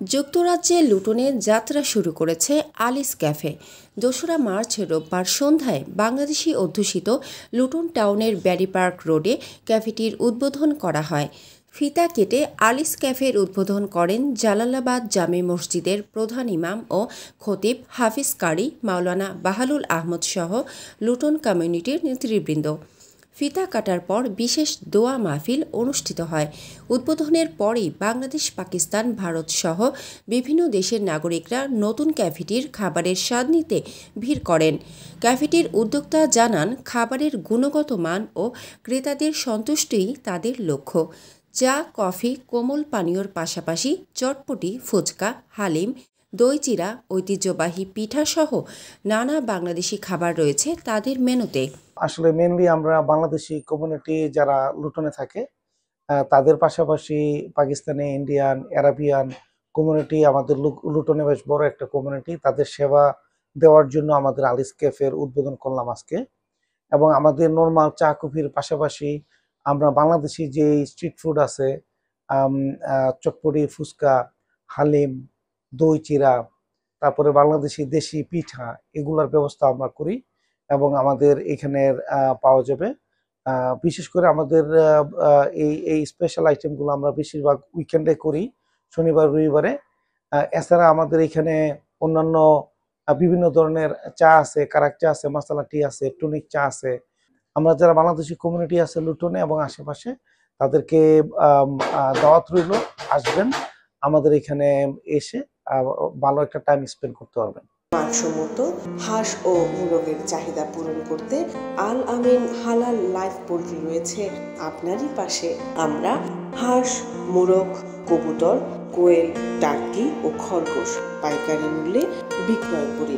যুক্তরাজ্যে লুটনে যাত্রা শুরু করেছে আলিস ক্যাফে। ২রা মার্চ রোববার সন্ধ্যায় বাংলাদেশি অধ্যুষিত লুটন টাউনের ব্যারি পার্ক রোডে ক্যাফেটির উদ্বোধন করা হয়। ফিতা কেটে আলিস ক্যাফের উদ্বোধন করেন জালালাবাদ জামে মসজিদের প্রধান ইমাম ও খতিব হাফিজ কারি মাওলানা বাহালুল আহমদ সহ লুটন কমিউনিটির নেতৃবৃন্দ। ফিতা কাটার পর বিশেষ দোয়া মাহফিল অনুষ্ঠিত হয়। উদ্বোধনের পরেই বাংলাদেশ, পাকিস্তান, ভারত সহ বিভিন্ন দেশের নাগরিকরা নতুন ক্যাফেটির খাবারের স্বাদ নিতে ভিড় করেন। ক্যাফেটির উদ্যোক্তা জানান, খাবারের গুণগত মান ও ক্রেতাদের সন্তুষ্টিই তাদের লক্ষ্য। চা, কফি, কোমল পানীয়র পাশাপাশি চটপটি, ফুচকা, হালিম, দই চিরা, ঐতিহ্যবাহী পিঠাসহ নানা বাংলাদেশি খাবার রয়েছে তাদের মেনুতে। আসলে মেনলি আমরা বাংলাদেশি কমিউনিটি যারা লুটনে থাকে তাদের পাশাপাশি পাকিস্তানি, ইন্ডিয়ান, আরাবিয়ান কমিউনিটি আমাদের লুটনে বেশ বড় একটা কমিউনিটি। তাদের সেবা দেওয়ার জন্য আমাদের আলিস ক্যাফের উদ্বোধন করলাম আজকে। এবং আমাদের নর্মাল চা কফির পাশাপাশি আমরা বাংলাদেশি যে স্ট্রিট ফুড আছে, চটপটি, ফুচকা, হালিম, দই চিরা, তারপরে বাংলাদেশি দেশি পিঠা, এগুলার ব্যবস্থা আমরা করি এবং আমাদের এখানের পাওয়া যাবে। বিশেষ করে আমাদের এই স্পেশাল আইটেমগুলো আমরা বেশিরভাগ উইকেন্ডে করি, শনিবার রবিবারে। এছাড়া আমাদের এখানে অন্যান্য বিভিন্ন ধরনের চা আছে, কারাক চা আছে, মশলা টি আছে, টনিক চা আছে। আমরা যারা বাংলাদেশি কমিউনিটি আছে লুটনে এবং আশেপাশে, তাদেরকে দাওয়াত রইল, আসবেন আমাদের এখানে এসে ভালো একটা টাইম স্পেন্ড করতে পারবেন। মানসম্মত হাঁস ও মোরগের চাহিদা পূরণ করতে আল আমিন হালাল লাইফ পোল্ট্রি রয়েছে আপনারই পাশে। আমরা হাঁস, মোরগ, কবুতর, কোয়েল, টার্কি ও খরগোশ পাইকারি মূল্যে বিক্রয় করি।